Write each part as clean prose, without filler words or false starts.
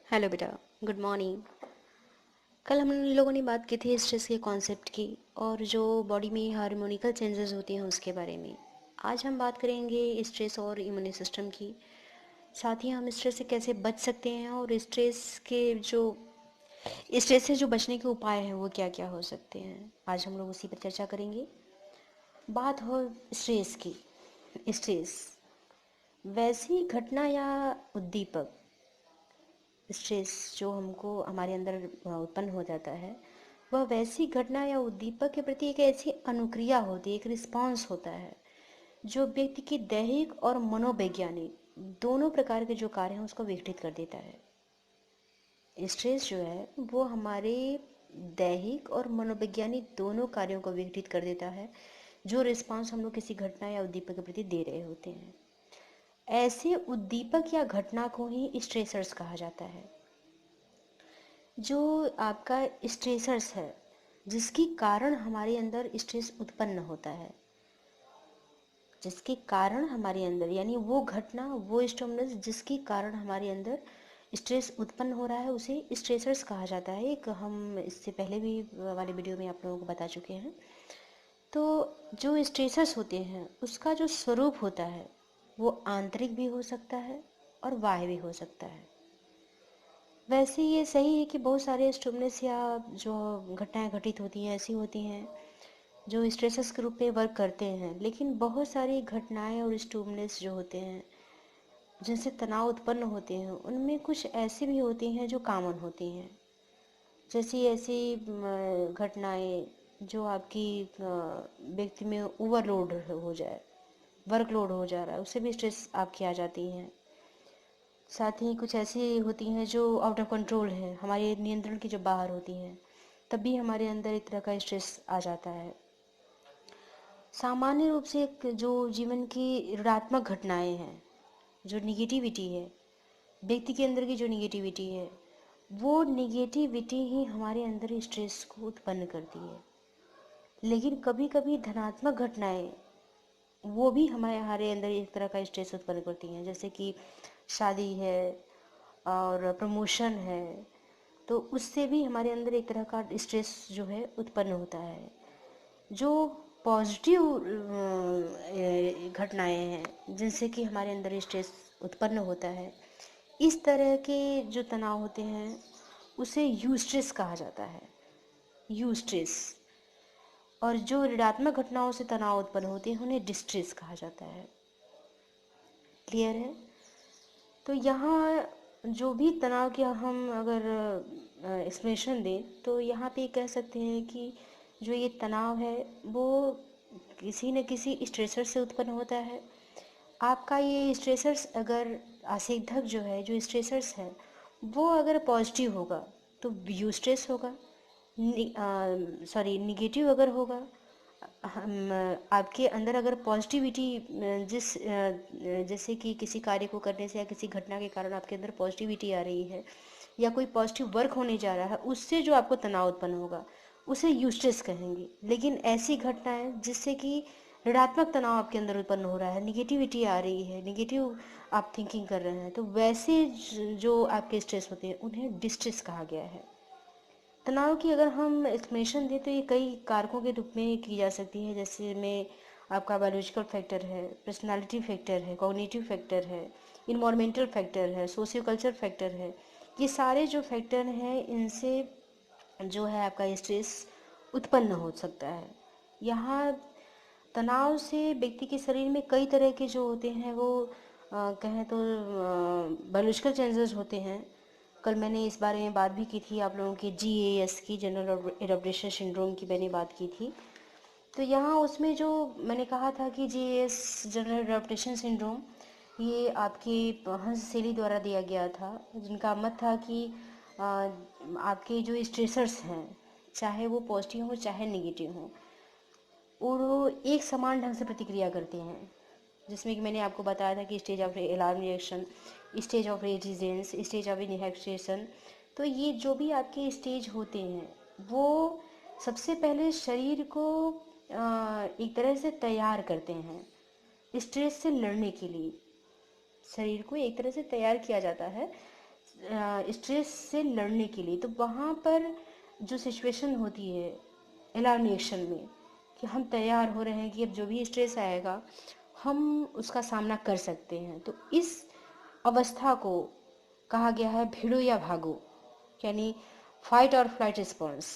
Hello बेटा। Good morning. कल हम लोगों ने बात की थी स्ट्रेस के कॉन्सेप्ट की और जो बॉडी में हार्मोनिकल चेंजेस होते हैं उसके बारे में। आज हम बात करेंगे स्ट्रेस और इम्यून सिस्टम की। साथ ही हम स्ट्रेस से कैसे बच सकते हैं और स्ट्रेस से जो बचने के उपाय हैं वो क्या क्या हो सकते हैं। आज हम लोग उसी पर चर्चा करेंगे। बात हो स्ट्रेस की। स्ट्रेस वैसी घटना या उद्दीपक, स्ट्रेस जो हमको हमारे अंदर उत्पन्न हो जाता है, वह वैसी घटना या उद्दीपक के प्रति एक ऐसी अनुक्रिया होती है, एक रिस्पॉन्स होता है जो व्यक्ति की दैहिक और मनोवैज्ञानिक दोनों प्रकार के जो कार्य हैं उसको विघटित कर देता है। स्ट्रेस जो है वो हमारे दैहिक और मनोवैज्ञानिक दोनों कार्यों को विघटित कर देता है, जो रिस्पॉन्स हम लोग किसी घटना या उद्दीपक के प्रति दे रहे होते हैं। ऐसे उद्दीपक या घटना को ही स्ट्रेसर्स कहा जाता है। जो आपका स्ट्रेसर्स है, जिसके कारण हमारे अंदर स्ट्रेस उत्पन्न होता है, जिसके कारण हमारे अंदर यानी वो घटना, वो स्टिमुलस जिसके कारण हमारे अंदर स्ट्रेस उत्पन्न हो रहा है, उसे स्ट्रेसर्स कहा जाता है। एक हम इससे पहले भी वाली वीडियो में आप लोगों को बता चुके हैं। तो जो स्ट्रेसर्स होते हैं उसका जो स्वरूप होता है वो आंतरिक भी हो सकता है और बाह्य भी हो सकता है। वैसे ये सही है कि बहुत सारे स्टिमुलस या जो घटनाएं घटित होती हैं ऐसी होती हैं जो स्ट्रेसर्स के रूप में वर्क करते हैं, लेकिन बहुत सारी घटनाएं और स्टिमुलस जो होते हैं जिनसे तनाव उत्पन्न होते हैं उनमें कुछ ऐसी भी होती हैं जो कॉमन होती हैं। जैसी ऐसी घटनाएं जो आपकी व्यक्ति में ओवरलोड हो जाए, वर्कलोड हो जा रहा है, उससे भी स्ट्रेस आपकी आ जाती हैं। साथ ही कुछ ऐसी होती हैं जो आउट ऑफ कंट्रोल है, हमारे नियंत्रण के जो बाहर होती हैं, तब भी हमारे अंदर एक तरह का स्ट्रेस आ जाता है। सामान्य रूप से एक जो जीवन की ऋणात्मक घटनाएं हैं, जो निगेटिविटी है, व्यक्ति के अंदर की जो निगेटिविटी है, वो निगेटिविटी ही हमारे अंदर स्ट्रेस को उत्पन्न करती है। लेकिन कभी कभी धनात्मक घटनाएं वो भी हमारे अंदर एक तरह का स्ट्रेस उत्पन्न करती हैं, जैसे कि शादी है और प्रमोशन है, तो उससे भी हमारे अंदर एक तरह का स्ट्रेस जो है उत्पन्न होता है। जो पॉजिटिव घटनाएं हैं जिनसे कि हमारे अंदर स्ट्रेस उत्पन्न होता है, इस तरह के जो तनाव होते हैं उसे यू स्ट्रेस कहा जाता है। You stress. और जो ऋणात्मक घटनाओं से तनाव उत्पन्न होते हैं उन्हें डिस्ट्रेस कहा जाता है। क्लियर है? तो यहाँ जो भी तनाव की हम अगर एक्सप्लेनेशन दें तो यहाँ पे कह सकते हैं कि जो ये तनाव है वो किसी न किसी स्ट्रेसर से उत्पन्न होता है। आपका ये स्ट्रेसर्स अगर आसेधक जो है, जो स्ट्रेसर्स है वो अगर पॉजिटिव होगा तो यू स्ट्रेस होगा। सॉरी, निगेटिव अगर होगा, हम आपके अंदर अगर पॉजिटिविटी जैसे कि किसी कार्य को करने से या किसी घटना के कारण आपके अंदर पॉजिटिविटी आ रही है या कोई पॉजिटिव वर्क होने जा रहा है, उससे जो आपको तनाव उत्पन्न होगा उसे यूस्ट्रेस कहेंगे। लेकिन ऐसी घटनाएं जिससे कि ऋणात्मक तनाव आपके अंदर उत्पन्न हो रहा है, निगेटिविटी आ रही है, निगेटिव आप थिंकिंग कर रहे हैं, तो वैसे जो आपके स्ट्रेस होते हैं उन्हें डिस्ट्रेस कहा गया है। तनाव की अगर हम एक्सप्लेनेशन दें तो ये कई कारकों के रूप में की जा सकती है, जैसे में आपका बायोलॉजिकल फैक्टर है, पर्सनालिटी फैक्टर है, कॉग्निटिव फैक्टर है, इन्वायरमेंटल फैक्टर है, सोशियो कल्चर फैक्टर है। ये सारे जो फैक्टर हैं इनसे जो है आपका स्ट्रेस उत्पन्न हो सकता है। यहाँ तनाव से व्यक्ति के शरीर में कई तरह के जो होते हैं वो कहें तो बायोलॉजिकल चेंजेस होते हैं। कल मैंने इस बारे में बात भी की थी आप लोगों की, GAS की, जनरल एडाप्टेशन सिंड्रोम की मैंने बात की थी। तो यहाँ उसमें जो मैंने कहा था कि GAS जनरल एडाप्टेशन सिंड्रोम ये आपके हंस सेली द्वारा दिया गया था, जिनका मत था कि आपके जो स्ट्रेसर्स हैं, चाहे वो पॉजिटिव हो चाहे निगेटिव हो, और वो एक समान ढंग से प्रतिक्रिया करते हैं। जिसमें कि मैंने आपको बताया था कि stage of alarm reaction, stage of resistance, stage of inhibition. तो ये जो भी आपके स्टेज होते हैं वो सबसे पहले शरीर को एक तरह से तैयार करते हैं स्ट्रेस से लड़ने के लिए। शरीर को एक तरह से तैयार किया जाता है स्ट्रेस से लड़ने के लिए, तो वहाँ पर जो सिचुएशन होती है एलार्नेशन में, कि हम तैयार हो रहे हैं कि अब जो भी स्ट्रेस आएगा हम उसका सामना कर सकते हैं, तो इस अवस्था को कहा गया है भिड़ो या भागो, यानी फाइट और फ्लाइट रिस्पॉन्स।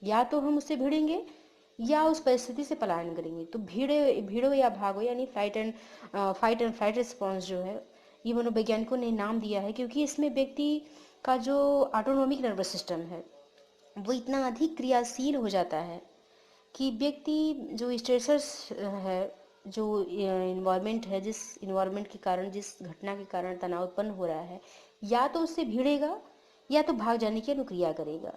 या तो हम उससे भिड़ेंगे या उस परिस्थिति से पलायन करेंगे। तो भिड़ो या भागो यानी फाइट एंड फ्लाइट रिस्पॉन्स जो है, ये मनोवैज्ञानिकों ने नाम दिया है क्योंकि इसमें व्यक्ति का जो ऑटोनॉमिक नर्वस सिस्टम है वो इतना अधिक क्रियाशील हो जाता है कि व्यक्ति जो स्ट्रेसर्स है, जो इन्वायरमेंट है, जिस इन्वायरमेंट के कारण, जिस घटना के कारण तनाव उत्पन्न हो रहा है, या तो उससे भिड़ेगा या तो भाग जाने की अनुक्रिया करेगा।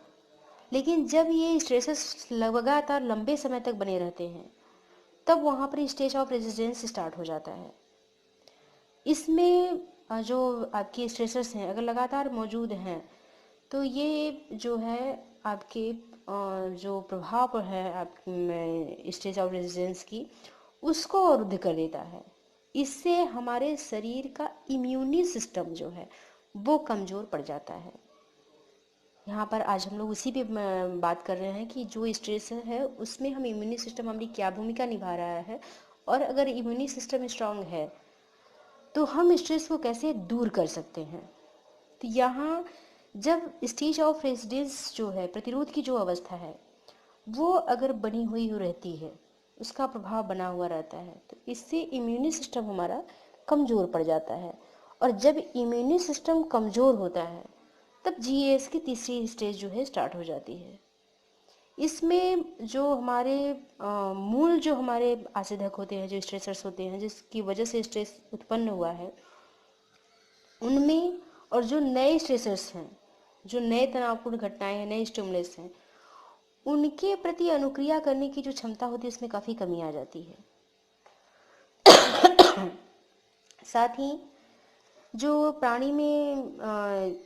लेकिन जब ये स्ट्रेसेस लगातार लंबे समय तक बने रहते हैं तब वहाँ पर स्टेज ऑफ रेजिस्टेंस स्टार्ट हो जाता है। इसमें जो आपके स्ट्रेसर्स हैं अगर लगातार मौजूद हैं तो ये जो है आपके जो प्रभाव है आप स्टेज ऑफ रेजिस्टेंस की, उसको अवरुद्ध कर देता है। इससे हमारे शरीर का इम्यूनी सिस्टम जो है वो कमज़ोर पड़ जाता है। यहाँ पर आज हम लोग उसी पे बात कर रहे हैं कि जो स्ट्रेस है उसमें हम इम्यूनी सिस्टम हमारी क्या भूमिका निभा रहा है, और अगर इम्यूनी सिस्टम स्ट्रांग है तो हम स्ट्रेस को कैसे दूर कर सकते हैं। तो यहाँ जब स्टेज ऑफ रेजिस्टेंस जो है, प्रतिरोध की जो अवस्था है, वो अगर बनी हुई रहती है, उसका प्रभाव बना हुआ रहता है, तो इससे इम्यूनी सिस्टम हमारा कमज़ोर पड़ जाता है। और जब इम्यूनी सिस्टम कमज़ोर होता है तब जीएस की तीसरी स्टेज जो है स्टार्ट हो जाती है। इसमें जो हमारे मूल जो हमारे आसेधक होते हैं, जो स्ट्रेसर्स होते हैं जिसकी वजह से स्ट्रेस उत्पन्न हुआ है, उनमें और जो नए स्ट्रेसर्स हैं, जो नए तनावपूर्ण घटनाएं हैं, नए स्टिमुलस हैं, उनके प्रति अनुक्रिया करने की जो क्षमता होती है उसमें काफ़ी कमी आ जाती है। साथ ही जो प्राणी में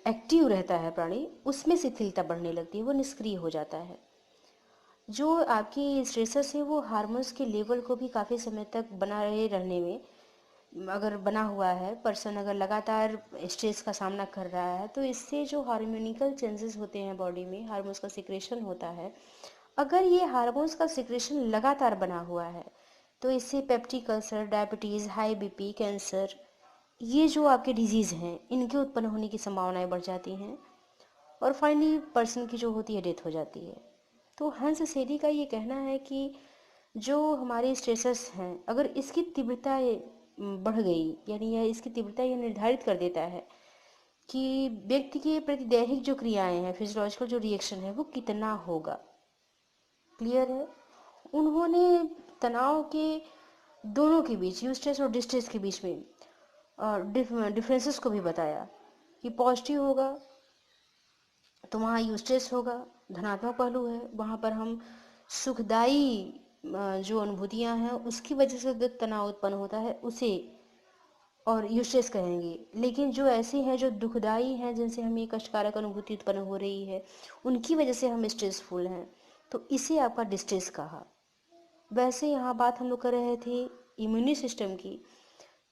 एक्टिव रहता है प्राणी, उसमें शिथिलता बढ़ने लगती है, वो निष्क्रिय हो जाता है। जो आपकी स्ट्रेसर्स है वो हार्मोन्स के लेवल को भी काफ़ी समय तक बना रहे रहने में, अगर बना हुआ है पर्सन अगर लगातार स्ट्रेस का सामना कर रहा है, तो इससे जो हार्मोनिकल चेंजेस होते हैं बॉडी में, हार्मोन्स का सिक्रेशन होता है, अगर ये हार्मोन्स का सिक्रेशन लगातार बना हुआ है तो इससे peptic ulcer, diabetes, high BP, cancer, ये जो आपके डिजीज़ हैं इनके उत्पन्न होने की संभावनाएं बढ़ जाती हैं, और फाइनली पर्सन की जो होती है डेथ हो जाती है। तो हंस सेठी का ये कहना है कि जो हमारे स्ट्रेसर्स हैं अगर इसकी तीव्रता बढ़ गई, यानी यह इसकी तीव्रता ये निर्धारित कर देता है कि व्यक्ति के प्रति दैहिक जो क्रियाएं हैं, फिजियोलॉजिकल जो रिएक्शन है वो कितना होगा। क्लियर है। उन्होंने तनाव के दोनों के बीच, यूस्ट्रेस और डिस्ट्रेस के बीच में डिफरेंसेस को भी बताया कि पॉजिटिव होगा तो वहाँ यूस्ट्रेस होगा, धनात्मक पहलू है, वहाँ पर हम सुखदायी जो अनुभूतियाँ हैं उसकी वजह से जो तनाव उत्पन्न होता है उसे और यूस्ट्रेस कहेंगे। लेकिन जो ऐसे हैं जो दुखदाई हैं, जिनसे हमें कष्टकारक अनुभूति उत्पन्न हो रही है, उनकी वजह से हम स्ट्रेसफुल हैं, तो इसे आपका डिस्ट्रेस कहा। वैसे यहाँ बात हम लोग कर रहे थे इम्यूनी सिस्टम की,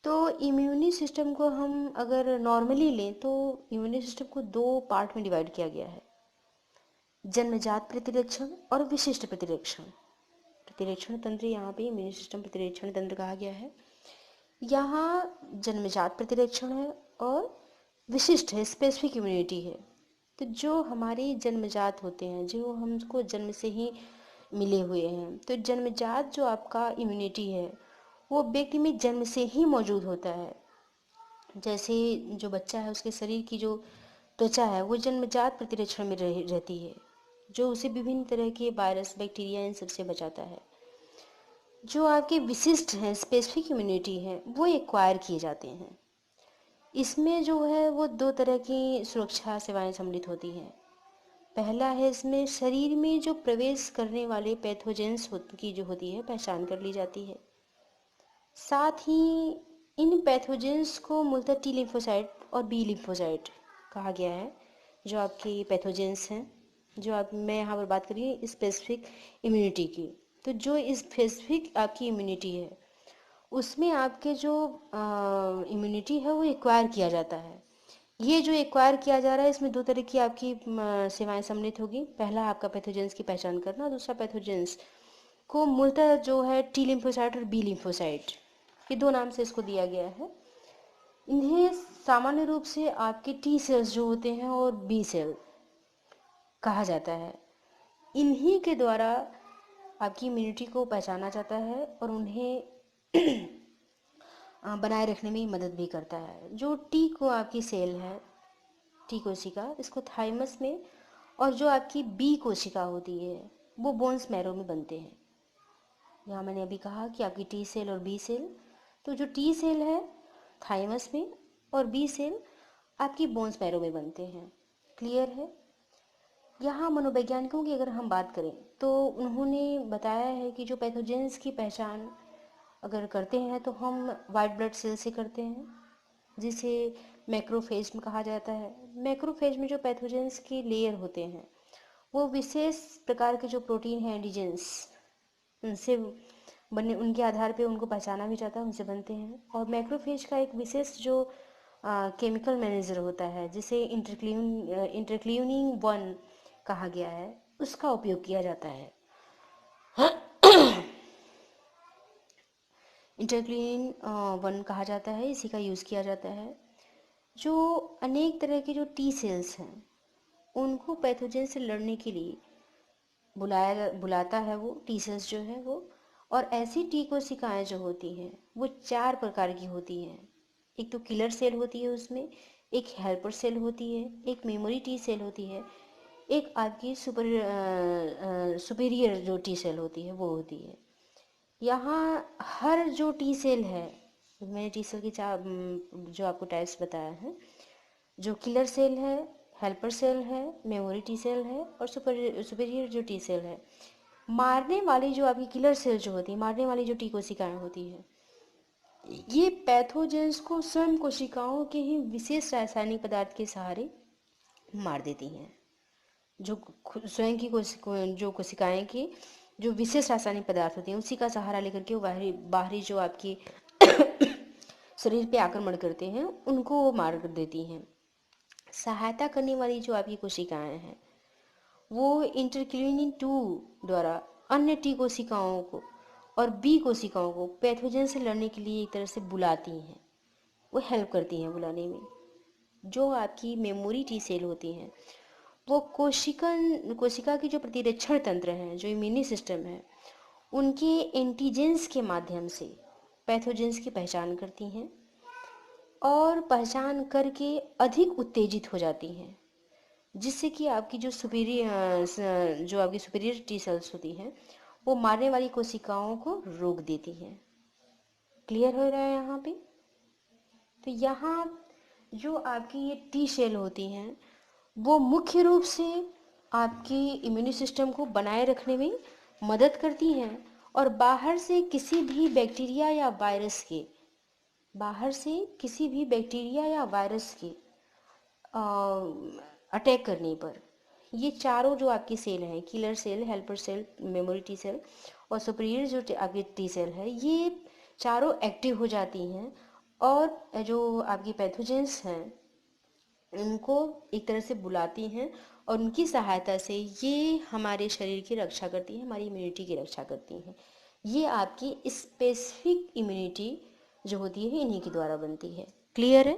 तो इम्यूनी सिस्टम को हम अगर नॉर्मली लें तो इम्यूनी सिस्टम को दो पार्ट में डिवाइड किया गया है, जन्मजात प्रतिरक्षण और विशिष्ट प्रतिरक्षण। प्रतिरक्षण तंत्र यहाँ पे इम्यूनी सिस्टम प्रतिरक्षण तंत्र कहा गया है। यहाँ जन्मजात प्रतिरक्षण है और विशिष्ट है, स्पेसिफिक इम्यूनिटी है। तो जो हमारे जन्मजात होते हैं, जो हमको जन्म से ही मिले हुए हैं, तो जन्मजात जो आपका इम्यूनिटी है वो व्यक्ति में जन्म से ही मौजूद होता है। जैसे जो बच्चा है उसके शरीर की जो त्वचा है वो जन्मजात प्रतिरक्षण में रहती है, जो उसे विभिन्न तरह के वायरस, बैक्टीरिया, इन सबसे बचाता है। जो आपके विशिष्ट हैं, स्पेसिफिक इम्यूनिटी है, वो एक्वायर किए जाते हैं। इसमें जो है वो दो तरह की सुरक्षा सेवाएं सम्मिलित होती हैं। पहला है इसमें शरीर में जो प्रवेश करने वाले पैथोजेंस की जो होती है पहचान कर ली जाती है। साथ ही इन पैथोजेंस को मूलतः टी लिम्फोसाइट और बी लिम्फोसाइट कहा गया है, जो आपके पैथोजेंस हैं। जो आप मैं यहाँ पर बात करिए स्पेसिफिक इम्यूनिटी की, तो जो स्पेसिफिक आपकी इम्यूनिटी है उसमें आपके जो इम्यूनिटी है वो एक्वायर किया जाता है। ये जो एक्वायर किया जा रहा है इसमें दो तरह की आपकी सेवाएं सम्मिलित होगी। पहला आपका पैथोजेंस की पहचान करना, दूसरा पैथोजेंस को मूलतः जो है टी लिम्फोसाइट और बी लिम्फोसाइट, ये दो नाम से इसको दिया गया है। इन्हें सामान्य रूप से आपके टी सेल्स जो होते हैं और बी सेल कहा जाता है। इन्हीं के द्वारा आपकी इम्यूनिटी को पहचाना जाता है और उन्हें बनाए रखने में मदद भी करता है। जो टी को आपकी सेल है, टी कोशिका, इसको थाइमस में, और जो आपकी बी कोशिका होती है वो बोन्स मैरो में बनते हैं। यहाँ मैंने अभी कहा कि आपकी टी सेल और बी सेल, तो जो टी सेल है थाइमस में और बी सेल आपकी बोन्स मैरो में बनते हैं। क्लियर है? यहाँ मनोवैज्ञानिकों की अगर हम बात करें तो उन्होंने बताया है कि जो पैथोजेंस की पहचान अगर करते हैं तो हम वाइट ब्लड सेल से करते हैं, जिसे मैक्रोफेज में कहा जाता है। मैक्रोफेज में जो पैथोजेंस के लेयर होते हैं वो विशेष प्रकार के जो प्रोटीन हैं एंटीजेंस, उनसे बने, उनके आधार पे उनको पहचाना भी जाता है, उनसे बनते हैं। और मैक्रोफेज का एक विशेष जो केमिकल मैनेजर होता है जिसे इंटरक्ल्यूनिंग 1 कहा गया है, उसका उपयोग किया जाता है। इंटरक्लीन 1 कहा जाता है, इसी का यूज़ किया जाता है। जो अनेक तरह के जो टी सेल्स हैं उनको पैथोजन से लड़ने के लिए बुलाता है वो टी सेल्स जो है वो। और ऐसी टी कोशिकाएं जो होती हैं वो 4 प्रकार की होती हैं। एक तो किलर सेल होती है, उसमें एक हेल्पर सेल होती है, एक मेमोरी टी सेल होती है, एक आपकी सुपीरियर जो टी सेल होती है वो होती है। यहाँ हर जो टी सेल है, मैंने टी सेल की जो आपको टाइप्स बताया है, जो किलर सेल है, हेल्पर सेल है, मेमोरी टी सेल है और सुपीरियर जो टी सेल है, मारने वाली जो आपकी किलर सेल जो होती है, मारने वाली जो टी कोशिकाएं होती हैं, ये पैथोजेंस को स्वयं कोशिकाओं के ही विशेष रासायनिक पदार्थ के सहारे मार देती हैं। जो स्वयं की जो कोशिकाएं की जो विशेष रासायनिक पदार्थ होती हैं उसी का सहारा लेकर के वो बाहरी बाहरी जो आपकी शरीर पे आक्रमण करते हैं उनको वो मार देती हैं। सहायता करने वाली जो आपकी कोशिकाएं हैं वो इंटरक्यूनिन 2 द्वारा अन्य टी कोशिकाओं को और बी कोशिकाओं को पैथोजन से लड़ने के लिए एक तरह से बुलाती हैं, वो हेल्प करती हैं बुलाने में। जो आपकी मेमोरी टी सेल होती हैं वो कोशिका की जो प्रतिरक्षण तंत्र है, जो इम्यूनी सिस्टम है, उनके एंटीजेंस के माध्यम से पैथोजेंस की पहचान करती हैं और पहचान करके अधिक उत्तेजित हो जाती हैं, जिससे कि आपकी जो आपकी सुपीरियर टी सेल्स होती हैं वो मारने वाली कोशिकाओं को रोक देती हैं। क्लियर हो रहा है यहाँ पे? तो यहाँ जो आपकी ये टी सेल होती हैं वो मुख्य रूप से आपकी इम्यूनी सिस्टम को बनाए रखने में मदद करती हैं और बाहर से किसी भी बैक्टीरिया या वायरस के अटैक करने पर ये चारों जो आपकी सेल हैं, killer cell, helper cell, memory T cell और सुपीरियर जो आपकी टी सेल है, ये चारों एक्टिव हो जाती हैं और जो आपकी पैथोजेंस हैं उनको एक तरह से बुलाती हैं और उनकी सहायता से ये हमारे शरीर की रक्षा करती हैं, हमारी इम्यूनिटी की रक्षा करती हैं। ये आपकी स्पेसिफिक इम्यूनिटी जो होती है इन्हीं के द्वारा बनती है। क्लियर है?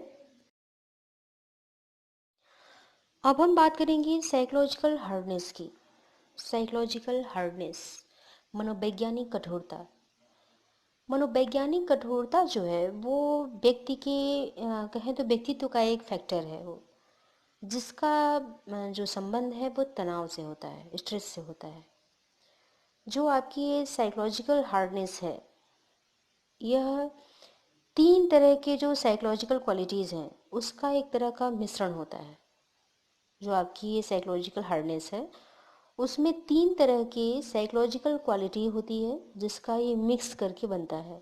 अब हम बात करेंगे साइकोलॉजिकल हार्डनेस की। साइकोलॉजिकल हार्डनेस, मनोवैज्ञानिक कठोरता। मनोवैज्ञानिक कठोरता जो है वो व्यक्ति के कहें तो व्यक्तित्व का एक फैक्टर है वो, जिसका जो संबंध है वो तनाव से होता है, स्ट्रेस से होता है। जो आपकी ये साइकोलॉजिकल हार्डनेस है, यह 3 तरह के जो साइकोलॉजिकल क्वालिटीज़ हैं उसका एक तरह का मिश्रण होता है। जो आपकी ये साइकोलॉजिकल हार्डनेस है उसमें 3 तरह की साइकोलॉजिकल क्वालिटी होती है जिसका ये मिक्स करके बनता है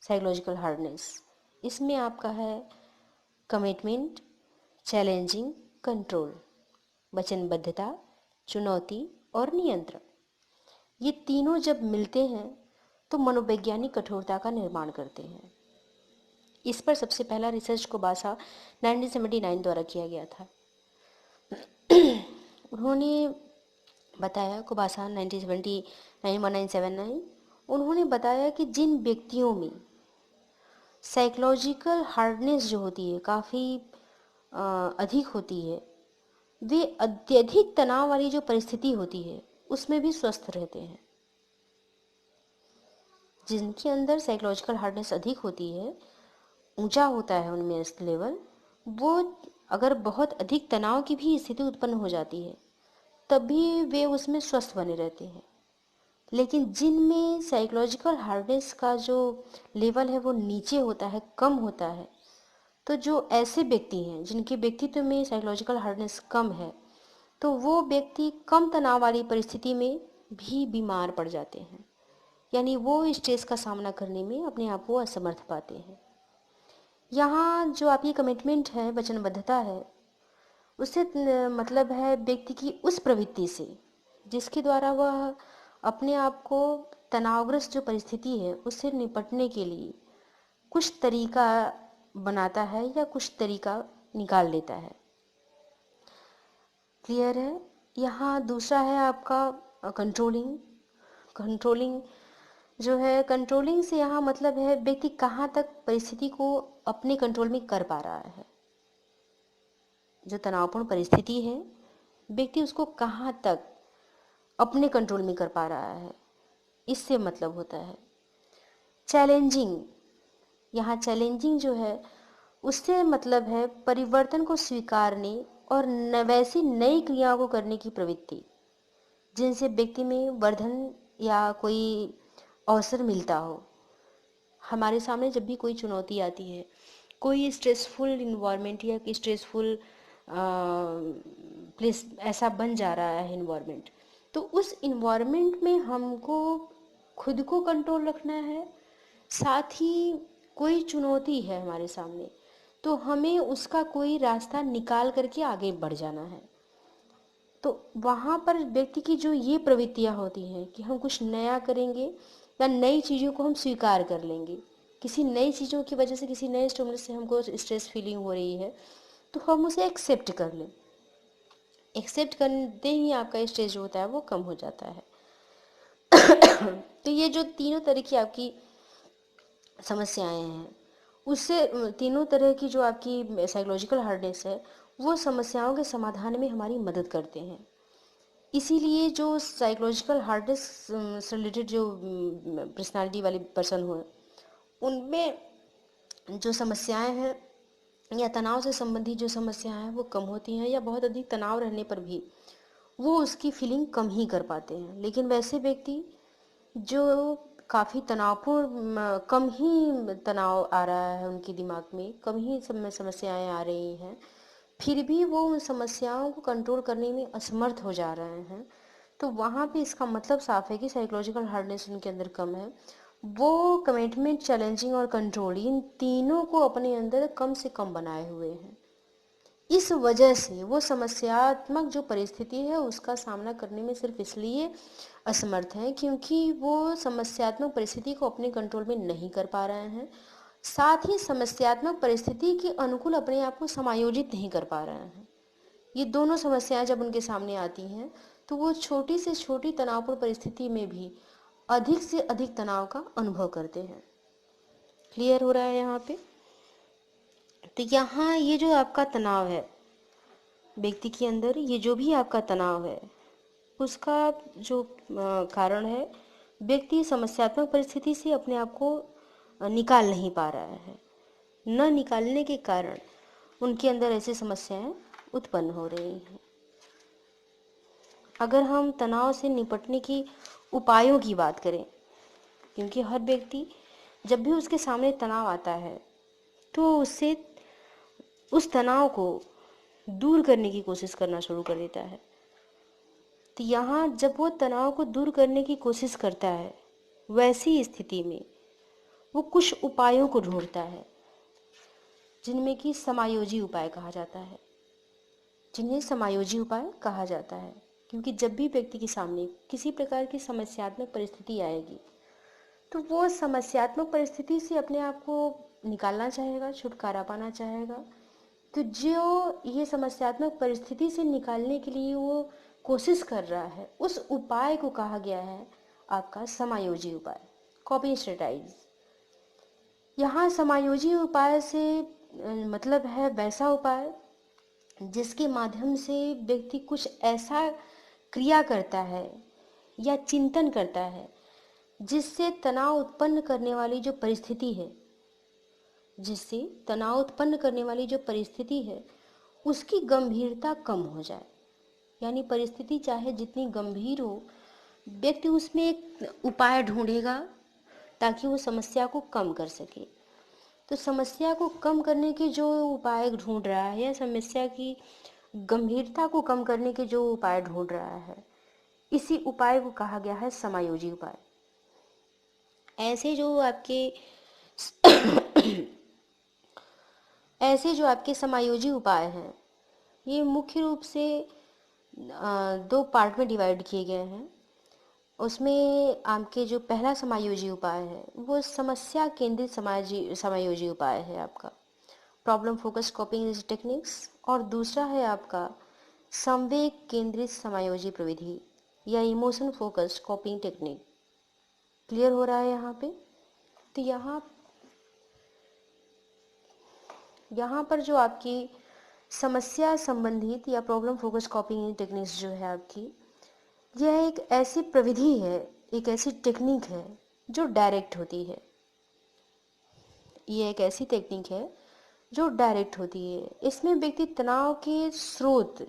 साइकोलॉजिकल हार्डनेस। इसमें आपका है कमिटमेंट, चैलेंजिंग, कंट्रोल, वचनबद्धता, चुनौती और नियंत्रण। ये तीनों जब मिलते हैं तो मनोवैज्ञानिक कठोरता का निर्माण करते हैं। इस पर सबसे पहला रिसर्च कोबासा 1979 द्वारा किया गया था। उन्होंने बताया, कोबासा 1979 उन्होंने बताया कि जिन व्यक्तियों में साइकोलॉजिकल हार्डनेस जो होती है काफ़ी अधिक होती है, वे अत्यधिक तनाव वाली जो परिस्थिति होती है उसमें भी स्वस्थ रहते हैं। जिनके अंदर साइकोलॉजिकल हार्डनेस अधिक होती है, ऊंचा होता है उनमें लेवल, वो अगर बहुत अधिक तनाव की भी स्थिति उत्पन्न हो जाती है तब भी वे उसमें स्वस्थ बने रहते हैं। लेकिन जिनमें साइकोलॉजिकल हार्डनेस का जो लेवल है वो नीचे होता है, कम होता है, तो जो ऐसे व्यक्ति हैं जिनके व्यक्तित्व में साइकोलॉजिकल हार्डनेस कम है, तो वो व्यक्ति कम तनाव वाली परिस्थिति में भी बीमार पड़ जाते हैं, यानी वो स्ट्रेस का सामना करने में अपने आप को असमर्थ पाते हैं। यहाँ जो आपकी कमिटमेंट है, वचनबद्धता है, उससे मतलब है व्यक्ति की उस प्रवृत्ति से जिसके द्वारा वह अपने आप को तनावग्रस्त जो परिस्थिति है उससे निपटने के लिए कुछ तरीका बनाता है या कुछ तरीका निकाल लेता है। क्लियर है। यहाँ दूसरा है आपका कंट्रोलिंग। कंट्रोलिंग जो है, कंट्रोलिंग से यहाँ मतलब है व्यक्ति कहाँ तक परिस्थिति को अपने कंट्रोल में कर पा रहा है। जो तनावपूर्ण परिस्थिति है, व्यक्ति उसको कहाँ तक अपने कंट्रोल में कर पा रहा है, इससे मतलब होता है। चैलेंजिंग, यहाँ चैलेंजिंग जो है उससे मतलब है परिवर्तन को स्वीकारने और वैसी नई क्रियाओं को करने की प्रवृत्ति जिनसे व्यक्ति में वर्धन या कोई अवसर मिलता हो। हमारे सामने जब भी कोई चुनौती आती है, कोई स्ट्रेसफुल इन्वायरमेंट या स्ट्रेसफुल प्लेस ऐसा बन जा रहा है इन्वायरमेंट, तो उस इन्वायरमेंट में हमको खुद को कंट्रोल रखना है। साथ ही कोई चुनौती है हमारे सामने, तो हमें उसका कोई रास्ता निकाल करके आगे बढ़ जाना है। तो वहाँ पर व्यक्ति की जो ये प्रवृत्तियाँ होती हैं कि हम कुछ नया करेंगे या नई चीज़ों को हम स्वीकार कर लेंगे। किसी नई चीज़ों की वजह से, किसी नए स्टिमुलस से हमको स्ट्रेस फीलिंग हो रही है, तो हम उसे एक्सेप्ट कर लें। एक्सेप्ट करते ही आपका स्ट्रेस जो होता है वो कम हो जाता है। तो ये जो तीनों तरह की आपकी समस्याएं हैं, उससे तीनों तरह की जो आपकी साइकोलॉजिकल हार्डनेस है वो समस्याओं के समाधान में हमारी मदद करते हैं। इसीलिए जो साइकोलॉजिकल हार्डनेस से रिलेटेड जो पर्सनालिटी वाले पर्सन हो, उनमें जो समस्याएं हैं या तनाव से संबंधित जो समस्याएं हैं वो कम होती हैं, या बहुत अधिक तनाव रहने पर भी वो उसकी फीलिंग कम ही कर पाते हैं। लेकिन वैसे व्यक्ति जो काफ़ी तनावपूर्ण, कम ही तनाव आ रहा है उनके दिमाग में, कम ही समस्याएं आ रही हैं, फिर भी वो उन समस्याओं को कंट्रोल करने में असमर्थ हो जा रहे हैं, तो वहाँ पे इसका मतलब साफ है कि साइकोलॉजिकल हार्डनेस उनके अंदर कम है। वो कमिटमेंट, चैलेंजिंग और कंट्रोल, इन तीनों को अपने अंदर कम से कम बनाए हुए हैं। इस वजह से वो समस्यात्मक जो परिस्थिति है उसका सामना करने में सिर्फ इसलिए असमर्थ हैं क्योंकि वो समस्यात्मक परिस्थिति को अपने कंट्रोल में नहीं कर पा रहे हैं। साथ ही समस्यात्मक परिस्थिति के अनुकूल अपने आप को समायोजित नहीं कर पा रहे हैं। ये दोनों समस्याएं जब उनके सामने आती हैं तो वो छोटी से छोटी तनावपूर्ण परिस्थिति में भी अधिक से अधिक तनाव का अनुभव करते हैं। क्लियर हो रहा है यहाँ पे। तो यहाँ ये जो आपका तनाव है व्यक्ति के अंदर, ये जो भी आपका तनाव है उसका जो कारण है, व्यक्ति समस्यात्मक परिस्थिति से अपने आप को निकाल नहीं पा रहा है। न निकालने के कारण उनके अंदर ऐसी समस्याएं उत्पन्न हो रही हैं। अगर हम तनाव से निपटने की उपायों की बात करें, क्योंकि हर व्यक्ति जब भी उसके सामने तनाव आता है तो उससे उस तनाव को दूर करने की कोशिश करना शुरू कर देता है। तो यहाँ जब वो तनाव को दूर करने की कोशिश करता है, वैसी स्थिति में वो कुछ उपायों को ढूंढता है जिनमें कि समायोजी उपाय कहा जाता है, जिन्हें समायोजी उपाय कहा जाता है। क्योंकि जब भी व्यक्ति के सामने किसी प्रकार की समस्यात्मक परिस्थिति आएगी तो वो समस्यात्मक परिस्थिति से अपने आप को निकालना चाहेगा, छुटकारा पाना चाहेगा, तो जो ये समस्यात्मक परिस्थिति से निकालने के लिए वो कोशिश कर रहा है, उस उपाय को कहा गया है आपका समायोजी उपाय, कॉपिंग स्ट्रेटजीज। यहाँ समायोजी उपाय से मतलब है वैसा उपाय जिसके माध्यम से व्यक्ति कुछ ऐसा क्रिया करता है या चिंतन करता है जिससे तनाव उत्पन्न करने वाली जो परिस्थिति है, जिससे तनाव उत्पन्न करने वाली जो परिस्थिति है उसकी गंभीरता कम हो जाए। यानी परिस्थिति चाहे जितनी गंभीर हो, व्यक्ति उसमें एक उपाय ढूंढेगा ताकि वो समस्या को कम कर सके। तो समस्या को कम करने के जो उपाय ढूंढ रहा है या समस्या की गंभीरता को कम करने के जो उपाय ढूंढ रहा है, इसी उपाय को कहा गया है समायोजी उपाय। ऐसे जो आपके समायोजी उपाय हैं, ये मुख्य रूप से दो पार्ट में डिवाइड किए गए हैं। उसमें आपके जो पहला समायोजी उपाय है वो समस्या केंद्रित समायोजी उपाय है आपका, प्रॉब्लम फोकस कॉपिंग टेक्निक्स, और दूसरा है आपका संवेग केंद्रित समायोजी प्रविधि या इमोशन फोकस्ड कॉपिंग टेक्निक। क्लियर हो रहा है यहाँ पे? तो यहाँ पर जो आपकी समस्या संबंधित या प्रॉब्लम फोकस कॉपिंग टेक्निक्स जो है आपकी, यह एक ऐसी प्रविधि है, एक ऐसी टेक्निक है जो डायरेक्ट होती है। ये एक ऐसी टेक्निक है जो डायरेक्ट होती है। इसमें व्यक्ति तनाव के स्रोत,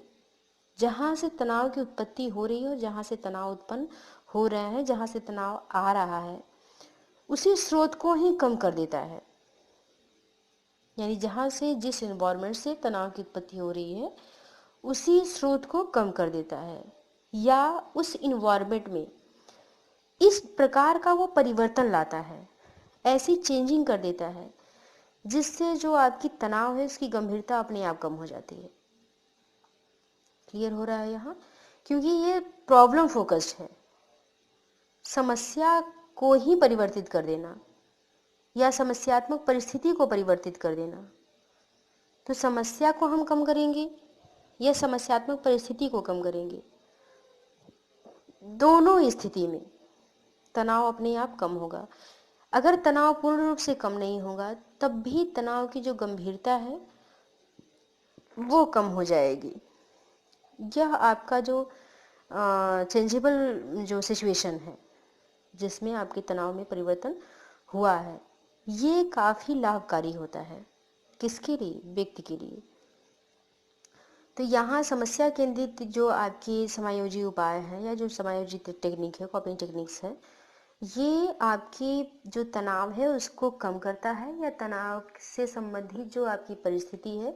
जहाँ से तनाव की उत्पत्ति हो रही हो, जहाँ से तनाव उत्पन्न हो रहा है, जहाँ से तनाव आ रहा है, उसी स्रोत को ही कम कर देता है। यानी जहाँ से, जिस एनवायरनमेंट से तनाव की उत्पत्ति हो रही है, उसी स्रोत को कम कर देता है, या उस इन्वायरमेंट में इस प्रकार का वो परिवर्तन लाता है, ऐसी चेंजिंग कर देता है जिससे जो आपकी तनाव है उसकी गंभीरता अपने आप कम हो जाती है। क्लियर हो रहा है यहाँ? क्योंकि ये प्रॉब्लम फोकस्ड है, समस्या को ही परिवर्तित कर देना या समस्यात्मक परिस्थिति को परिवर्तित कर देना। तो समस्या को हम कम करेंगे या समस्यात्मक परिस्थिति को कम करेंगे, दोनों स्थिति में तनाव अपने आप कम होगा। अगर तनाव पूर्ण रूप से कम नहीं होगा तब भी तनाव की जो गंभीरता है वो कम हो जाएगी। यह आपका जो चेंजेबल जो सिचुएशन है जिसमें आपके तनाव में परिवर्तन हुआ है, ये काफ़ी लाभकारी होता है। किसके लिए? व्यक्ति के लिए। तो यहाँ समस्या केंद्रित जो आपकी समायोजी उपाय है या जो समायोजित टेक्निक है, कॉपिंग टेक्निक्स है, ये आपकी जो तनाव है उसको कम करता है या तनाव से संबंधित जो आपकी परिस्थिति है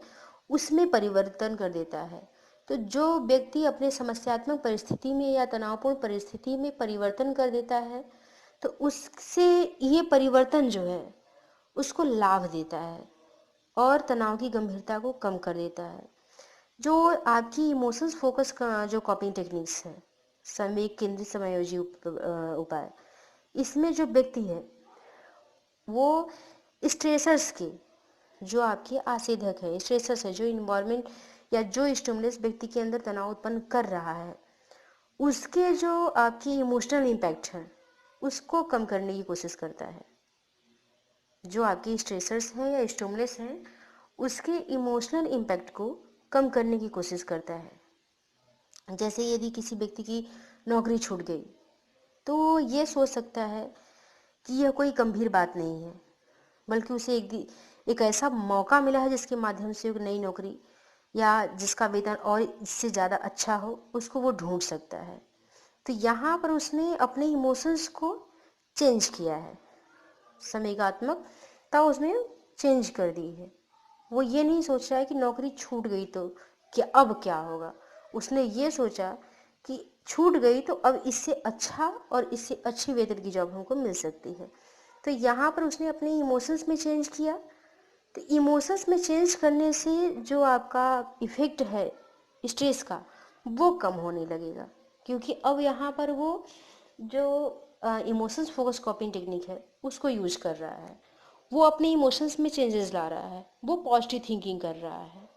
उसमें परिवर्तन कर देता है। तो जो व्यक्ति अपने समस्यात्मक परिस्थिति में या तनावपूर्ण परिस्थिति में परिवर्तन कर देता है, तो उससे ये परिवर्तन जो है उसको लाभ देता है और तनाव की गंभीरता को कम कर देता है। जो आपकी इमोशंस फोकस का जो कॉपिंग टेक्निक्स है, संवेग केंद्रित समायोजी उपाय, इसमें जो व्यक्ति है वो स्ट्रेसर्स के, जो आपके आसेधक है, स्ट्रेसर्स है, जो इन्वायरमेंट या जो स्टिमुलस व्यक्ति के अंदर तनाव उत्पन्न कर रहा है, उसके जो आपकी इमोशनल इम्पैक्ट है उसको कम करने की कोशिश करता है। जो आपके स्ट्रेसर्स हैं या स्टिमुलस हैं उसके इमोशनल इम्पैक्ट को कम करने की कोशिश करता है। जैसे यदि किसी व्यक्ति की नौकरी छूट गई तो ये सोच सकता है कि यह कोई गंभीर बात नहीं है, बल्कि उसे एक ऐसा मौका मिला है जिसके माध्यम से एक नई नौकरी या जिसका वेतन और इससे ज़्यादा अच्छा हो उसको वो ढूंढ सकता है। तो यहाँ पर उसने अपने इमोशंस को चेंज किया है, संवेगात्मकता उसने चेंज कर दी है। वो ये नहीं सोच रहा है कि नौकरी छूट गई तो क्या अब क्या होगा, उसने ये सोचा कि छूट गई तो अब इससे अच्छा और इससे अच्छी वेतन की जॉब हमको मिल सकती है। तो यहाँ पर उसने अपने इमोशंस में चेंज किया। तो इमोशंस में चेंज करने से जो आपका इफ़ेक्ट है स्ट्रेस का वो कम होने लगेगा, क्योंकि अब यहाँ पर वो जो इमोशंस फोकस कॉपिंग टेक्निक है उसको यूज कर रहा है। वो अपने इमोशंस में चेंजेस ला रहा है, वो पॉजिटिव थिंकिंग कर रहा है।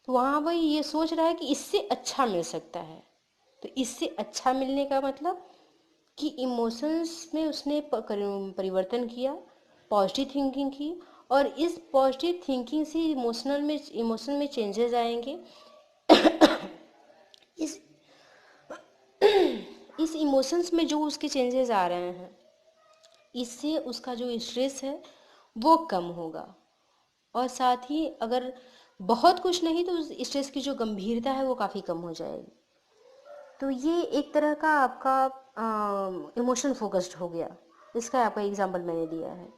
तो वहाँ वही ये सोच रहा है कि इससे अच्छा मिल सकता है। तो इससे अच्छा मिलने का मतलब कि इमोशंस में उसने परिवर्तन किया, पॉजिटिव थिंकिंग की, और इस पॉजिटिव थिंकिंग से इमोशन में चेंजेस आएंगे। इस इस इमोशंस में जो उसके चेंजेस आ रहे हैं, इससे उसका जो स्ट्रेस है वो कम होगा। और साथ ही अगर बहुत कुछ नहीं तो उस स्ट्रेस की जो गंभीरता है वो काफ़ी कम हो जाएगी। तो ये एक तरह का आपका इमोशन फोकस्ड हो गया। इसका आपका एग्जांपल मैंने दिया है।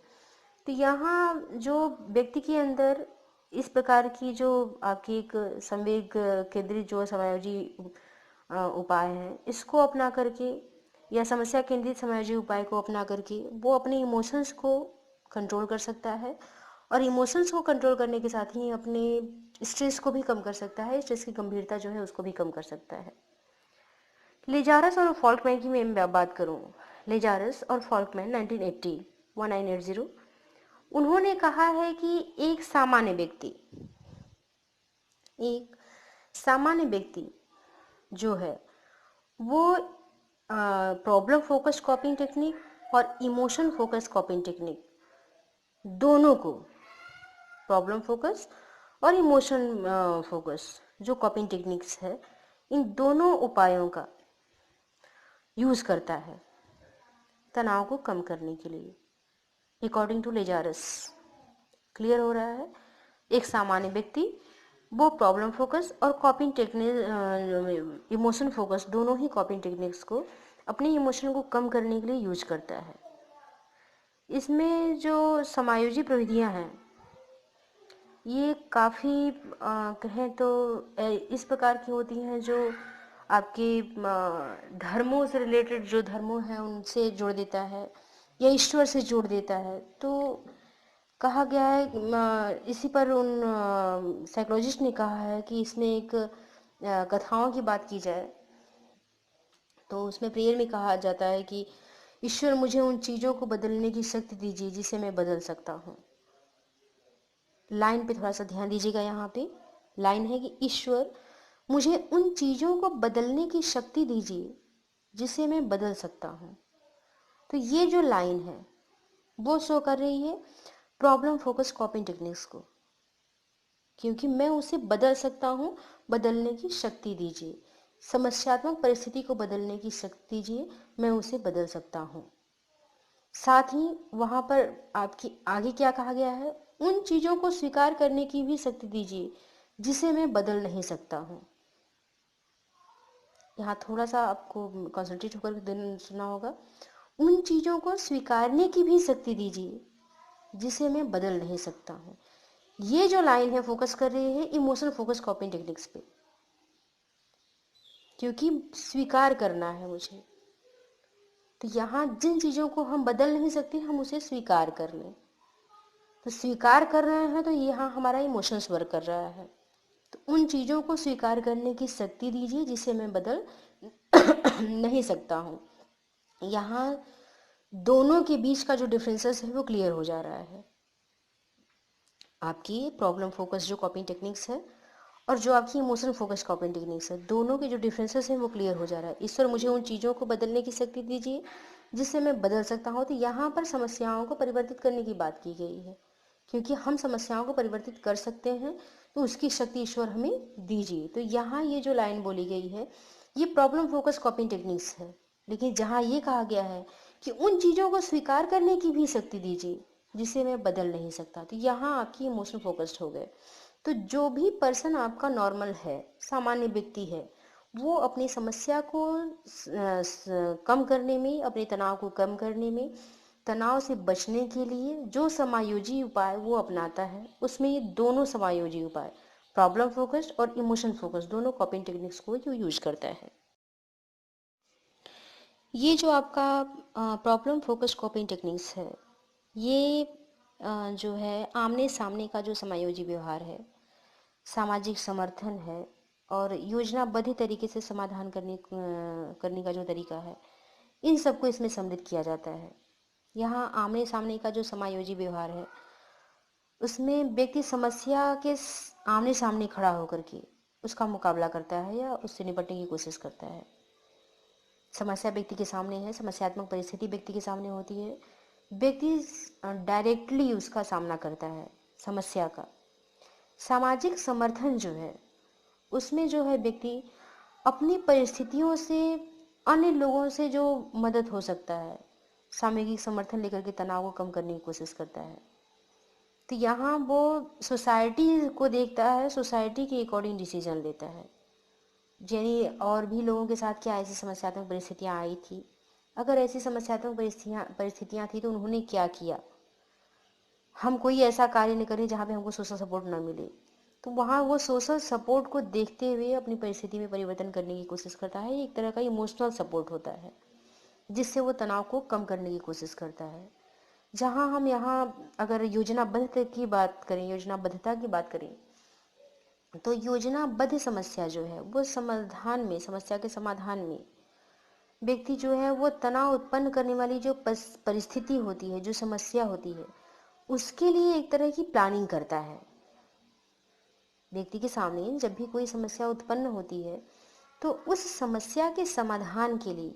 तो यहाँ जो व्यक्ति के अंदर इस प्रकार की जो आपकी एक संवेग केंद्रित जो समायोजी उपाय हैं, इसको अपना करके या समस्या केंद्रित समायोजी उपाय को अपना करके वो अपने इमोशंस को कंट्रोल कर सकता है, और इमोशंस को कंट्रोल करने के साथ ही अपने स्ट्रेस को भी कम कर सकता है, स्ट्रेस की गंभीरता जो है उसको भी कम कर सकता है। लेजारस और फॉल्कमैन की मैं बात करूं, लेजारस और फॉल्कमैन 1980 उन्होंने कहा है कि एक सामान्य व्यक्ति जो है वो प्रॉब्लम फोकस कॉपिंग टेक्निक और इमोशन फोकस कॉपिंग टेक्निक दोनों को, प्रॉब्लम फोकस और इमोशन फोकस जो कॉपिंग टेक्निक्स है, इन दोनों उपायों का यूज़ करता है तनाव को कम करने के लिए, अकॉर्डिंग टू लेजारस। क्लियर हो रहा है? एक सामान्य व्यक्ति वो प्रॉब्लम फोकस और कॉपिंग टेक्निक, इमोशन फोकस, दोनों ही कॉपिंग टेक्निक्स को अपने इमोशन को कम करने के लिए यूज करता है। इसमें जो समायोजी प्रविधियां हैं ये काफ़ी कहें तो इस प्रकार की होती हैं जो आपके धर्मों से रिलेटेड, जो धर्मों हैं उनसे जोड़ देता है या ईश्वर से जोड़ देता है। तो कहा गया है, इसी पर उन साइकोलॉजिस्ट ने कहा है कि इसमें एक कथाओं की बात की जाए तो उसमें प्रेयर में कहा जाता है कि ईश्वर मुझे उन चीज़ों को बदलने की शक्ति दीजिए जिसे मैं बदल सकता हूँ। लाइन पे थोड़ा सा ध्यान दीजिएगा। यहाँ पे लाइन है कि ईश्वर मुझे उन चीज़ों को बदलने की शक्ति दीजिए जिसे मैं बदल सकता हूँ। तो ये जो लाइन है वो शो कर रही है प्रॉब्लम फोकस कॉपिंग टेक्निक्स को, क्योंकि मैं उसे बदल सकता हूँ, बदलने की शक्ति दीजिए। समस्यात्मक परिस्थिति को बदलने की शक्ति दीजिए, मैं उसे बदल सकता हूँ। साथ ही वहाँ पर आपकी आगे क्या कहा गया है, उन चीज़ों को स्वीकार करने की भी शक्ति दीजिए जिसे मैं बदल नहीं सकता हूँ। यहाँ थोड़ा सा आपको कंसंट्रेट होकर सुनना होगा। उन चीज़ों को स्वीकारने की भी शक्ति दीजिए जिसे मैं बदल नहीं सकता हूँ। ये जो लाइन है फोकस कर रही है इमोशनल फोकस कॉपिंग टेक्निक्स पे, क्योंकि स्वीकार करना है मुझे। तो यहाँ जिन चीज़ों को हम बदल नहीं सकते हम उसे स्वीकार कर लें। तो स्वीकार कर रहे हैं तो यहाँ हमारा इमोशंस वर्क कर रहा है। तो उन चीज़ों को स्वीकार करने की शक्ति दीजिए जिसे मैं बदल नहीं सकता हूँ। यहाँ दोनों के बीच का जो डिफरेंसेस है वो क्लियर हो जा रहा है। आपकी प्रॉब्लम फोकस जो कॉपिंग टेक्निक्स है और जो आपकी इमोशन फोकस कॉपिंग टेक्निक्स है, दोनों के जो डिफरेंसेस हैं वो क्लियर हो जा रहा है। ईश्वर मुझे उन चीज़ों को बदलने की शक्ति दीजिए जिससे मैं बदल सकता हूँ। तो यहाँ पर समस्याओं को परिवर्तित करने की बात की गई है, क्योंकि हम समस्याओं को परिवर्तित कर सकते हैं तो उसकी शक्ति ईश्वर हमें दीजिए। तो यहाँ ये जो लाइन बोली गई है ये प्रॉब्लम फोकस कॉपिंग टेक्निक्स है, लेकिन जहाँ ये कहा गया है कि उन चीज़ों को स्वीकार करने की भी शक्ति दीजिए जिसे मैं बदल नहीं सकता, तो यहाँ आपकी इमोशन फोकस्ड हो गए। तो जो भी पर्सन आपका नॉर्मल है, सामान्य व्यक्ति है, वो अपनी समस्या को कम करने में, अपने तनाव को कम करने में, तनाव से बचने के लिए जो समायोजी उपाय वो अपनाता है उसमें ये दोनों समायोजी उपाय, प्रॉब्लम फोकस्ड और इमोशन फोकस्ड, दोनों कॉपिंग टेक्निक्स को जो यूज करता है। ये जो आपका प्रॉब्लम फोकस्ड कॉपिंग टेक्निक्स है, ये जो है आमने सामने का जो समायोजी व्यवहार है, सामाजिक समर्थन है और योजनाबद्ध तरीके से समाधान करने का जो तरीका है, इन सबको इसमें सम्मिलित किया जाता है। यहाँ आमने सामने का जो समायोजी व्यवहार है उसमें व्यक्ति समस्या के आमने सामने खड़ा होकर के उसका मुकाबला करता है या उससे निपटने की कोशिश करता है। समस्या व्यक्ति के सामने है, समस्यात्मक परिस्थिति व्यक्ति के सामने होती है, व्यक्ति डायरेक्टली उसका सामना करता है समस्या का। सामाजिक समर्थन जो है उसमें जो है व्यक्ति अपनी परिस्थितियों से अन्य लोगों से जो मदद हो सकता है, सामूहिक समर्थन लेकर के तनाव को कम करने की कोशिश करता है। तो यहाँ वो सोसाइटी को देखता है, सोसाइटी के अकॉर्डिंग डिसीजन लेता है, यानी और भी लोगों के साथ क्या ऐसी समस्यात्मक परिस्थितियाँ आई थी, अगर ऐसी समस्यात्मक परिस्थितियाँ थी तो उन्होंने क्या किया। हम कोई ऐसा कार्य नहीं करें जहाँ पे हमको सोशल सपोर्ट ना मिले, तो वहाँ वो सोशल सपोर्ट को देखते हुए अपनी परिस्थिति में परिवर्तन करने की कोशिश करता है। एक तरह का इमोशनल सपोर्ट होता है जिससे वो तनाव को कम करने की कोशिश करता है। जहाँ हम यहाँ अगर योजनाबद्धता की बात करें तो योजनाबद्ध समस्या जो है वो समस्या के समाधान में व्यक्ति जो है वो तनाव उत्पन्न करने वाली जो परिस्थिति होती है, जो समस्या होती है, उसके लिए एक तरह की प्लानिंग करता है। व्यक्ति के सामने जब भी कोई समस्या उत्पन्न होती है तो उस समस्या के समाधान के लिए,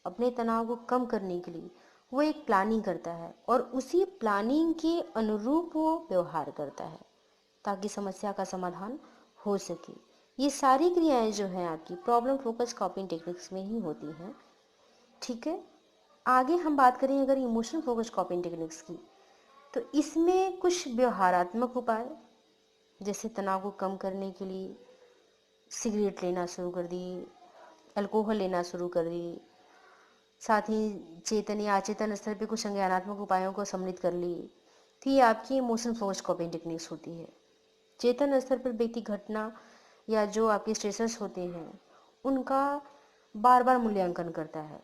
अपने तनाव को कम करने के लिए वो एक प्लानिंग करता है और उसी प्लानिंग के अनुरूप वो व्यवहार करता है ताकि समस्या का समाधान हो सके। ये सारी क्रियाएं जो हैं आपकी प्रॉब्लम फोकस कॉपिंग टेक्निक्स में ही होती हैं। ठीक है, आगे हम बात करें अगर इमोशनल फोकस कॉपिंग टेक्निक्स की, तो इसमें कुछ व्यवहारात्मक उपाय जैसे तनाव को कम करने के लिए सिगरेट लेना शुरू कर दी, अल्कोहल लेना शुरू कर दी, साथ ही चेतन या अचेतन स्तर पे कुछ संज्ञानात्मक उपायों को सम्मिलित कर ली, तो ये आपकी इमोशनल फोकस कॉपिंग टेक्निक्स होती है। चेतन स्तर पर व्यक्ति घटना या जो आपके स्ट्रेसर्स होते हैं उनका बार बार मूल्यांकन करता है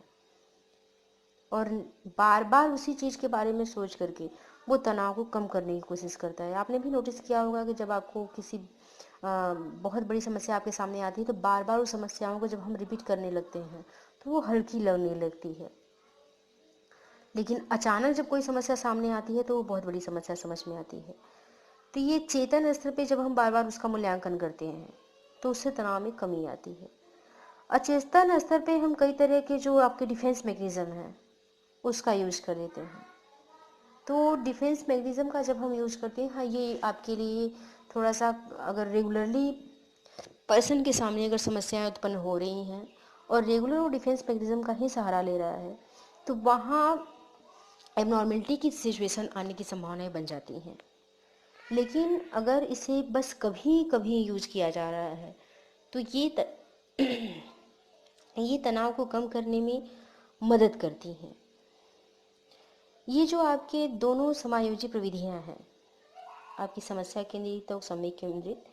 और बार बार उसी चीज़ के बारे में सोच करके वो तनाव को कम करने की कोशिश करता है। आपने भी नोटिस किया होगा कि जब आपको किसी बहुत बड़ी समस्या आपके सामने आती है तो बार बार उस समस्याओं को जब हम रिपीट करने लगते हैं तो वो हल्की लगने लगती है, लेकिन अचानक जब कोई समस्या सामने आती है तो वो बहुत बड़ी समस्या समझ में आती है। तो ये चेतन स्तर पे जब हम बार बार उसका मूल्यांकन करते हैं तो उससे तनाव में कमी आती है। अचेतन स्तर पे हम कई तरह के जो आपके डिफेंस मैकेनिज्म हैं उसका यूज कर लेते हैं। तो डिफेंस मैकेनिज्म का जब हम यूज करते हैं, हाँ, ये आपके लिए थोड़ा सा, अगर रेगुलरली पर्सन के सामने अगर समस्याएं उत्पन्न हो रही हैं और रेगुलर वो डिफेंस मैकेनिज्म का ही सहारा ले रहा है तो वहाँ एबनॉर्मलिटी की सिचुएशन आने की संभावनाएं बन जाती हैं। लेकिन अगर इसे बस कभी कभी यूज किया जा रहा है तो ये तनाव को कम करने में मदद करती हैं। ये जो आपके दोनों समायोजी प्रविधियां हैं, आपकी समस्या केंद्रित और समय केंद्रित,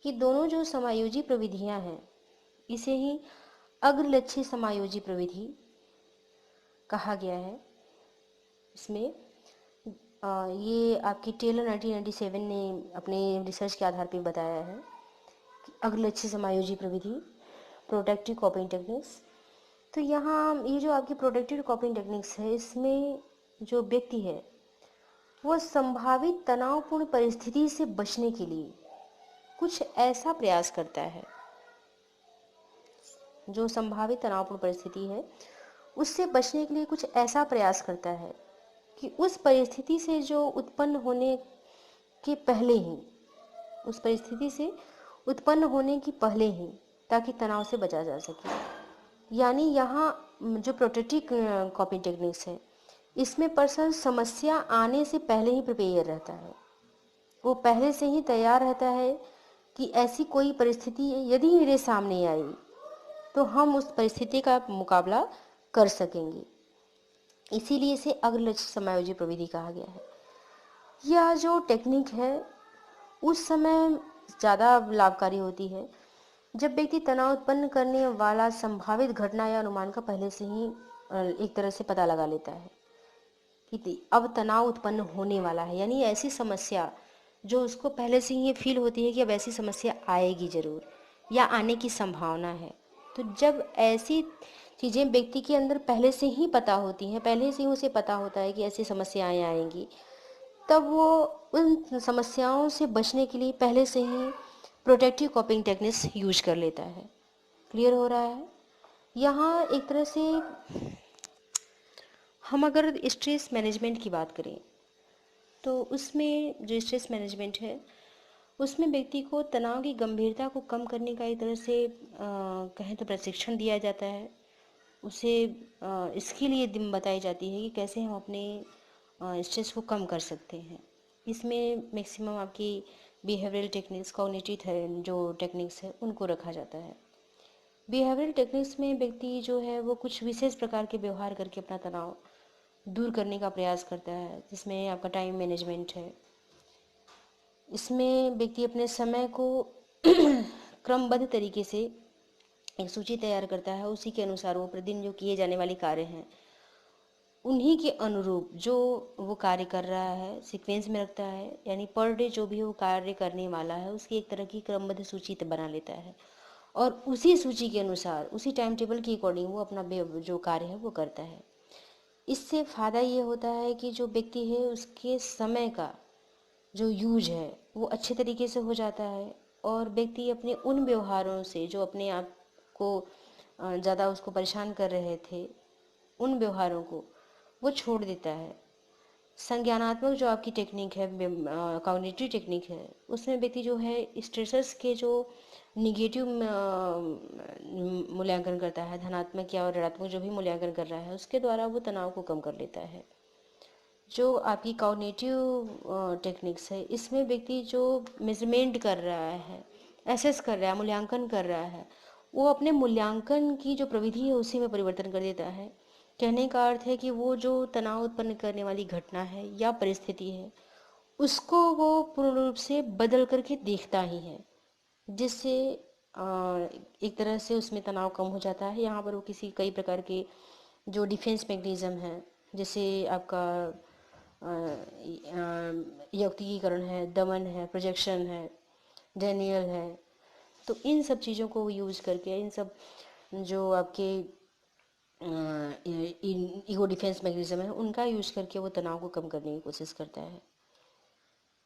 ये दोनों जो समायोजी प्रविधियां हैं इसे ही अग्रलक्ष्य समायोजी प्रविधि कहा गया है। इसमें ये आपकी टेलर 1997 ने अपने रिसर्च के आधार पर बताया है कि अग्रलक्ष्य समायोजी प्रविधि प्रोटेक्टिव कॉपिंग टेक्निक्स। तो यहाँ ये जो आपकी प्रोटेक्टिव कॉपिंग टेक्निक्स है इसमें जो व्यक्ति है वो संभावित तनावपूर्ण परिस्थिति से बचने के लिए कुछ ऐसा प्रयास करता है, जो संभावित तनावपूर्ण परिस्थिति है उससे बचने के लिए कुछ ऐसा प्रयास करता है कि उस परिस्थिति से जो उत्पन्न होने के पहले ही, उस परिस्थिति से उत्पन्न होने की पहले ही, ताकि तनाव से बचा जा सके। यानी यहाँ जो प्रोटेक्टिव कॉपिंग टेक्निक्स है इसमें पर्सन समस्या आने से पहले ही प्रिपेयर रहता है, वो पहले से ही तैयार रहता है कि ऐसी कोई परिस्थिति यदि मेरे सामने आई तो हम उस परिस्थिति का मुकाबला कर सकेंगे। इसीलिए इसे अग्रलक्ष्य समायोजी प्रविधि कहा गया है। यह जो टेक्निक है उस समय ज़्यादा लाभकारी होती है जब व्यक्ति तनाव उत्पन्न करने वाला संभावित घटना या अनुमान का पहले से ही एक तरह से पता लगा लेता है कि अब तनाव उत्पन्न होने वाला है, यानी ऐसी समस्या जो उसको पहले से ही ये फील होती है कि अब ऐसी समस्या आएगी ज़रूर या आने की संभावना है। तो जब ऐसी चीज़ें व्यक्ति के अंदर पहले से ही पता होती हैं, पहले से ही उसे पता होता है कि ऐसी समस्याएं आएंगी, तब वो उन समस्याओं से बचने के लिए पहले से ही प्रोटेक्टिव कॉपिंग टेक्निक्स यूज कर लेता है। क्लियर हो रहा है? यहाँ एक तरह से हम अगर स्ट्रेस मैनेजमेंट की बात करें तो उसमें जो स्ट्रेस मैनेजमेंट है उसमें व्यक्ति को तनाव की गंभीरता को कम करने का एक तरह से कहें तो प्रशिक्षण दिया जाता है। उसे इसके लिए दिन बताई जाती है कि कैसे हम अपने स्ट्रेस को कम कर सकते हैं। इसमें मैक्सिमम आपकी बिहेवियरल टेक्निक्स, कॉग्निटिव जो टेक्निक्स है उनको रखा जाता है। बिहेवियरल टेक्निक्स में व्यक्ति जो है वो कुछ विशेष प्रकार के व्यवहार करके अपना तनाव दूर करने का प्रयास करता है, जिसमें आपका टाइम मैनेजमेंट है। इसमें व्यक्ति अपने समय को क्रमबद्ध तरीके से एक सूची तैयार करता है। उसी के अनुसार वो प्रतिदिन जो किए जाने वाले कार्य हैं उन्हीं के अनुरूप जो वो कार्य कर रहा है सीक्वेंस में रखता है, यानी पर डे जो भी वो कार्य करने वाला है उसकी एक तरह की क्रमबद्ध सूची बना लेता है और उसी सूची के अनुसार उसी टाइम टेबल के अकॉर्डिंग वो अपना जो कार्य है वो करता है। इससे फ़ायदा ये होता है कि जो व्यक्ति है उसके समय का जो यूज है वो अच्छे तरीके से हो जाता है और व्यक्ति अपने उन व्यवहारों से जो अपने आप को ज़्यादा उसको परेशान कर रहे थे उन व्यवहारों को वो छोड़ देता है। संज्ञानात्मक जो आपकी टेक्निक है, कॉग्निटिव टेक्निक है, उसमें व्यक्ति जो है स्ट्रेसर्स के जो निगेटिव मूल्यांकन करता है, धनात्मक या ऋणात्मक जो भी मूल्यांकन कर रहा है उसके द्वारा वो तनाव को कम कर लेता है। जो आपकी कॉग्निटिव टेक्निक्स है इसमें व्यक्ति जो मेजरमेंट कर रहा है, एसेस कर रहा है, मूल्यांकन कर रहा है, वो अपने मूल्यांकन की जो प्रविधि है उसी में परिवर्तन कर देता है। कहने का अर्थ है कि वो जो तनाव उत्पन्न करने वाली घटना है या परिस्थिति है उसको वो पूर्ण रूप से बदल करके देखता ही है, जिससे एक तरह से उसमें तनाव कम हो जाता है। यहाँ पर वो किसी कई प्रकार के जो डिफेंस मैकेनिज्म है, जैसे आपका यौक्तिकीकरण है, दमन है, प्रोजेक्शन है, डेनियल है, तो इन सब चीज़ों को यूज़ करके इन सब जो आपके ईगो डिफेंस मैकेनिज्म है उनका यूज़ करके वो तनाव को कम करने की कोशिश करता है।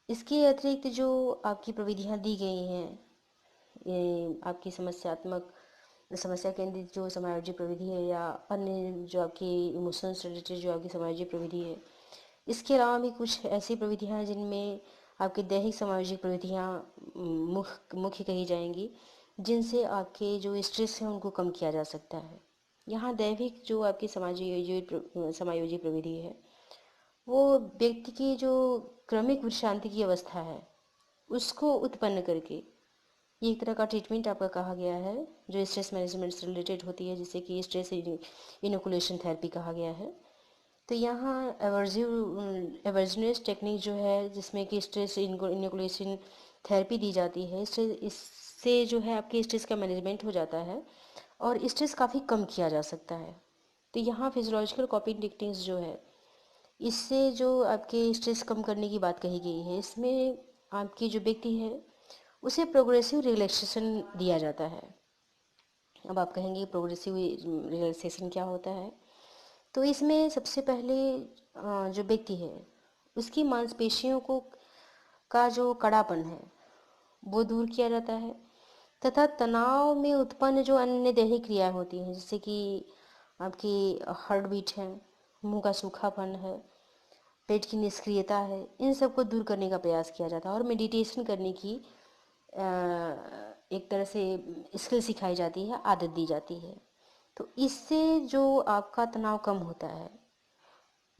इसके अतिरिक्त जो आपकी प्रविधियाँ दी गई हैं, ये आपकी समस्या केंद्रित जो समायोजित प्रविधि है या अन्य जो आपकी इमोशंस रिलेटेड जो आपकी समायोजित प्रविधि है, इसके अलावा भी कुछ ऐसी प्रविधियाँ हैं जिनमें आपकी दैहिक समायोजित प्रविधियाँ मुख्य कही जाएंगी, जिनसे आपके जो स्ट्रेस है उनको कम किया जा सकता है। यहाँ दैविक जो आपकी समायोजित प्रविधि है वो व्यक्ति की जो क्रमिक विश्रांति की अवस्था है उसको उत्पन्न करके ये एक तरह का ट्रीटमेंट आपका कहा गया है जो स्ट्रेस मैनेजमेंट से रिलेटेड होती है, जिसे कि स्ट्रेस इनोकुलेशन थेरेपी कहा गया है। तो यहाँ एवर्जनेस टेक्निक जो है जिसमें कि स्ट्रेस इनोकुलेशन थेरेपी दी जाती है, इससे जो है आपके स्ट्रेस का मैनेजमेंट हो जाता है और स्ट्रेस काफ़ी कम किया जा सकता है। तो यहाँ फिजियोलॉजिकल कॉपिंग टेक्निक्स जो है इससे जो आपके स्ट्रेस कम करने की बात कही गई है, इसमें आपकी जो व्यक्ति है उसे प्रोग्रेसिव रिलैक्सेशन दिया जाता है। अब आप कहेंगे प्रोग्रेसिव रिलैक्सेशन क्या होता है? तो इसमें सबसे पहले जो व्यक्ति है उसकी मांसपेशियों को का जो कड़ापन है वो दूर किया जाता है तथा तनाव में उत्पन्न जो अन्य दैहिक क्रियाएं होती हैं, जैसे कि आपकी हार्ट बीट है, मुंह का सूखापन है, पेट की निष्क्रियता है, इन सब को दूर करने का प्रयास किया जाता है और मेडिटेशन करने की एक तरह से स्किल सिखाई जाती है, आदत दी जाती है। तो इससे जो आपका तनाव कम होता है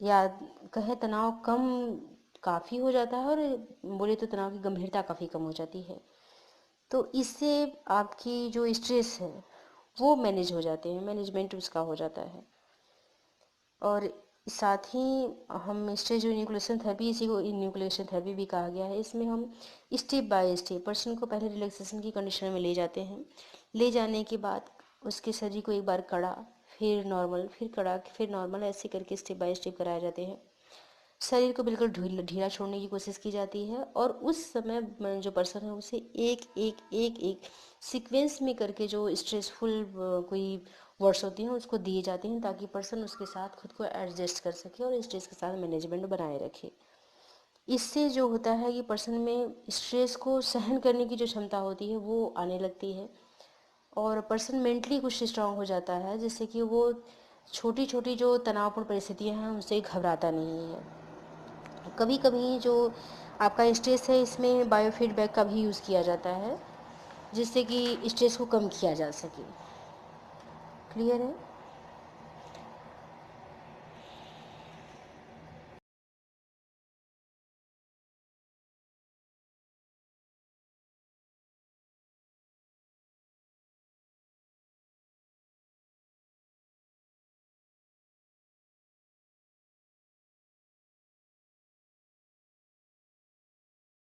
या कहे तनाव कम काफ़ी हो जाता है और बोले तो तनाव की गंभीरता काफ़ी कम हो जाती है। तो इससे आपकी जो स्ट्रेस है वो मैनेज हो जाते हैं, मैनेजमेंट उसका हो जाता है। और साथ ही हम स्ट्रेस जो इन्यूक्लेशन थेरेपी, इसी को इन्यूक्लेशन थेरेपी भी कहा गया है, इसमें हम स्टेप बाय स्टेप पर्सन को पहले रिलैक्सेशन की कंडीशन में ले जाते हैं। ले जाने के बाद उसके शरीर को एक बार कड़ा, फिर नॉर्मल, फिर कड़ा, फिर नॉर्मल, ऐसे करके स्टेप बाय स्टेप कराए जाते हैं। शरीर को बिल्कुल ढीला छोड़ने की कोशिश की जाती है और उस समय जो पर्सन है उसे एक एक एक एक सीक्वेंस में करके जो स्ट्रेसफुल कोई वर्ड्स होती हैं उसको दिए जाते हैं ताकि पर्सन उसके साथ खुद को एडजस्ट कर सके और स्ट्रेस के साथ मैनेजमेंट बनाए रखे। इससे जो होता है कि पर्सन में स्ट्रेस को सहन करने की जो क्षमता होती है वो आने लगती है, और पर्सन मेंटली कुछ स्ट्रांग हो जाता है, जिससे कि वो छोटी छोटी जो तनावपूर्ण परिस्थितियां हैं उनसे घबराता नहीं है। कभी कभी जो आपका स्ट्रेस है इसमें बायोफीडबैक का भी यूज़ किया जाता है, जिससे कि स्ट्रेस को कम किया जा सके। क्लियर है?